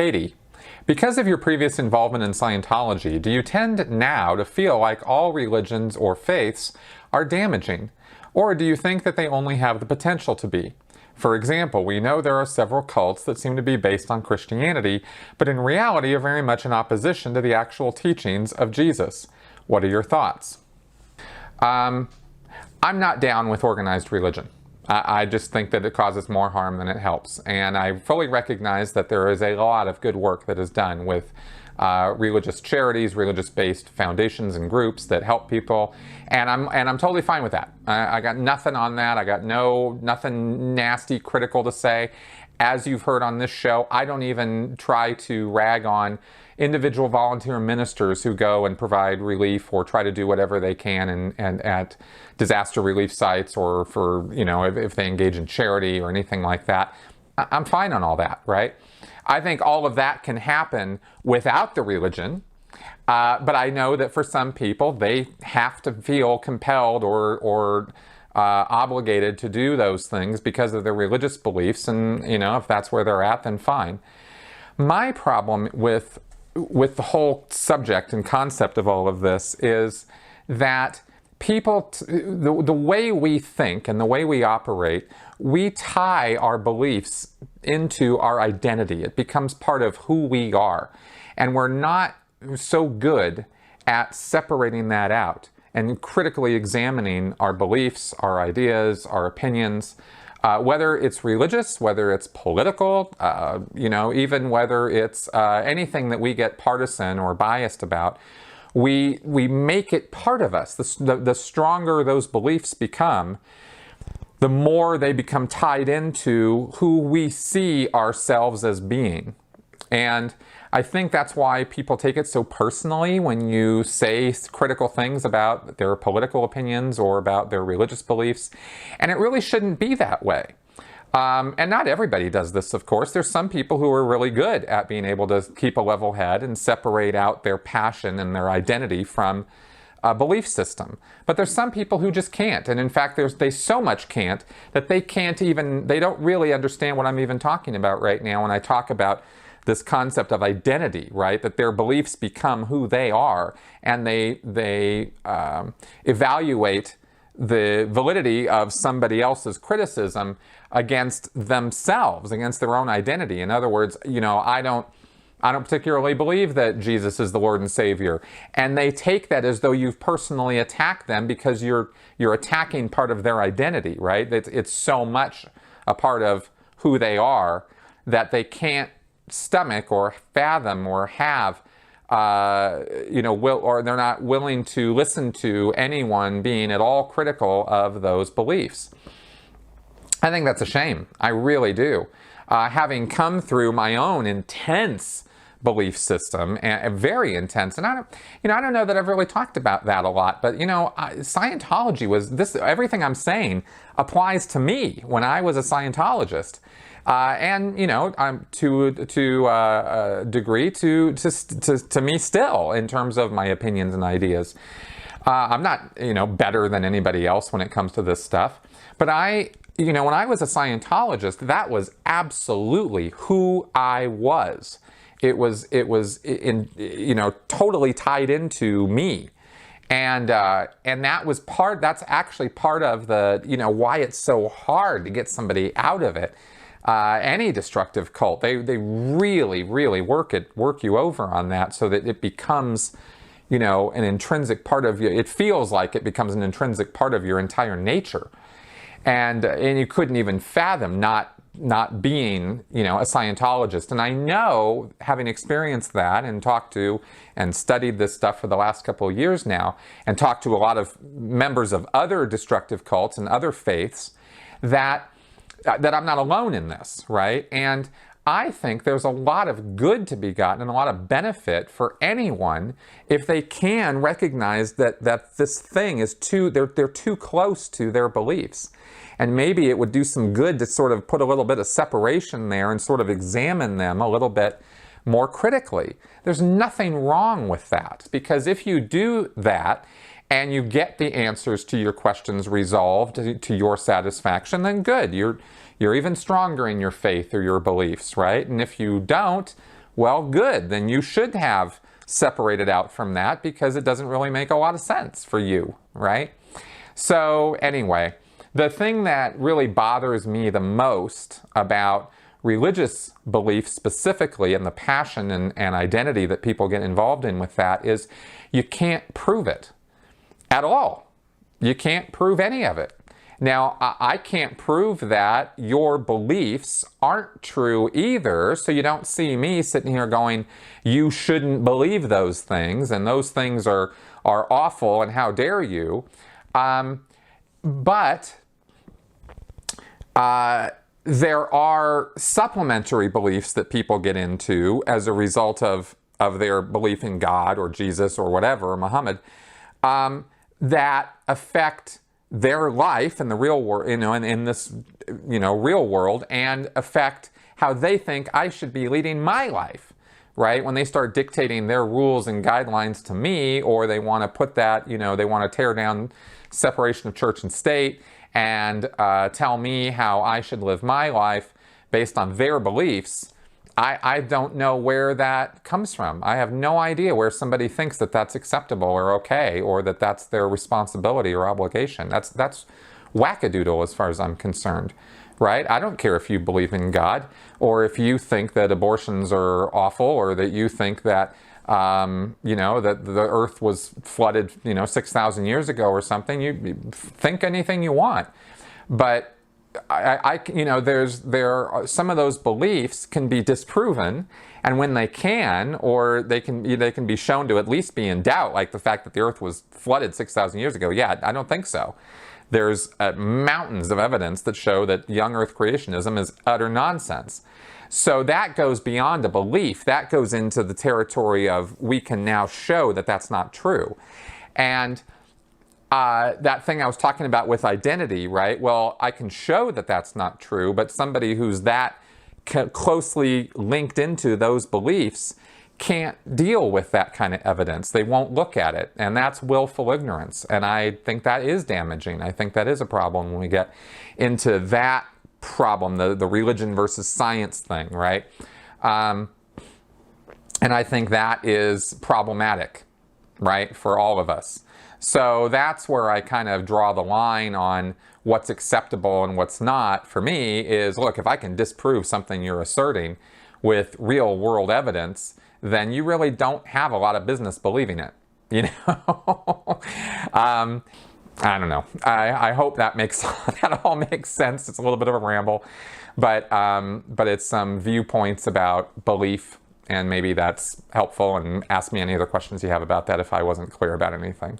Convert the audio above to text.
Katie, because of your previous involvement in Scientology, do you tend now to feel like all religions or faiths are damaging? Or do you think that they only have the potential to be? For example, we know there are several cults that seem to be based on Christianity, but in reality are very much in opposition to the actual teachings of Jesus. What are your thoughts? I'm not down with organized religion. I just think that it causes more harm than it helps. And I fully recognize that there is a lot of good work that is done with religious charities, religious-based foundations and groups that help people. And I'm totally fine with that. I got nothing on that. I got nothing nasty, critical to say. As you've heard on this show, I don't even try to rag on individual volunteer ministers who go and provide relief or try to do whatever they can and at disaster relief sites, or for, you know, if they engage in charity or anything like that. I'm fine on all that, right? I think all of that can happen without the religion, but I know that for some people, they have to feel compelled or obligated to do those things because of their religious beliefs, and, you know, if that's where they're at, then fine. My problem with the whole subject and concept of all of this is that people, the way we think and the way we operate, we tie our beliefs into our identity. It becomes part of who we are. And we're not so good at separating that out and critically examining our beliefs, our ideas, our opinions, whether it's religious, whether it's political, you know, even whether it's anything that we get partisan or biased about. We make it part of us. The stronger those beliefs become, the more they become tied into who we see ourselves as being. And I think that's why people take it so personally when you say critical things about their political opinions or about their religious beliefs. And it really shouldn't be that way. And not everybody does this, of course. There's some people who are really good at being able to keep a level head and separate out their passion and their identity from a belief system. But there's some people who just can't. And in fact, they so much can't that they don't really understand what I'm even talking about right now when I talk about this concept of identity, right? That their beliefs become who they are, and they evaluate the validity of somebody else's criticism against themselves, against their own identity. In other words, you know, I don't particularly believe that Jesus is the Lord and Savior. And they take that as though you've personally attacked them because you're attacking part of their identity, right? It's so much a part of who they are that they can't stomach or fathom or have, you know, or they're not willing to listen to anyone being at all critical of those beliefs. I think that's a shame. I really do. Having come through my own intense belief system, and very intense, and I don't know that I've really talked about that a lot, but, you know, Scientology was this. Everything I'm saying applies to me when I was a Scientologist. And, you know, to a degree to me still, in terms of my opinions and ideas. I'm not, you know, better than anybody else when it comes to this stuff. But you know, when I was a Scientologist, that was absolutely who I was. It was you know, totally tied into me. And that's actually part of the, you know, why it's so hard to get somebody out of it. Any destructive cult, they really, really work you over on that, so that it becomes, you know, an intrinsic part of you. It feels like it becomes an intrinsic part of your entire nature, and you couldn't even fathom not being, you know, a Scientologist. And I know, having experienced that and talked to and studied this stuff for the last couple of years now, and talked to a lot of members of other destructive cults and other faiths, that I'm not alone in this, right? And I think there's a lot of good to be gotten and a lot of benefit for anyone if they can recognize that this thing is they're too close to their beliefs. And maybe it would do some good to sort of put a little bit of separation there and sort of examine them a little bit more critically. There's nothing wrong with that, because if you do that and you get the answers to your questions resolved to your satisfaction, then good. You're even stronger in your faith or your beliefs, right? And if you don't, Well, good. Then you should have separated out from that because it doesn't really make a lot of sense for you, right? So anyway, the thing that really bothers me the most about religious belief specifically, and the passion and identity that people get involved in with that, is you can't prove it at all. You can't prove any of it. Now, I can't prove that your beliefs aren't true either, so you don't see me sitting here going, you shouldn't believe those things, and those things are awful, and how dare you. But there are supplementary beliefs that people get into as a result of their belief in God or Jesus or whatever, Muhammad, that affect their life in the real world, in this, real world, and affect how they think I should be leading my life, right? When they start dictating their rules and guidelines to me, or they want to put that, they want to tear down separation of church and state and tell me how I should live my life based on their beliefs, I don't know where that comes from. I have no idea where somebody thinks that that's acceptable or okay, or that that's their responsibility or obligation. That's wackadoodle as far as I'm concerned, right? I don't care if you believe in God, or if you think that abortions are awful, or that you think that that the earth was flooded, 6,000 years ago or something. You think anything you want, but some of those beliefs can be disproven, and when they can, or they can be shown to at least be in doubt, like the fact that the earth was flooded 6,000 years ago. Yeah, I don't think so. There's mountains of evidence that show that young earth creationism is utter nonsense. So that goes beyond a belief. That goes into the territory of, we can now show that that's not true. And that thing I was talking about with identity, right? Well, I can show that that's not true, but somebody who's that closely linked into those beliefs can't deal with that kind of evidence. They won't look at it, and that's willful ignorance. And I think that is damaging. I think that is a problem when we get into that problem, the religion versus science thing, right? And I think that is problematic, right, for all of us. So that's where I kind of draw the line on what's acceptable and what's not. For me is, look, if I can disprove something you're asserting with real world evidence, then you really don't have a lot of business believing it, I don't know. I hope that that all makes sense. It's a little bit of a ramble, but it's some viewpoints about belief, and maybe that's helpful. And ask me any other questions you have about that if I wasn't clear about anything.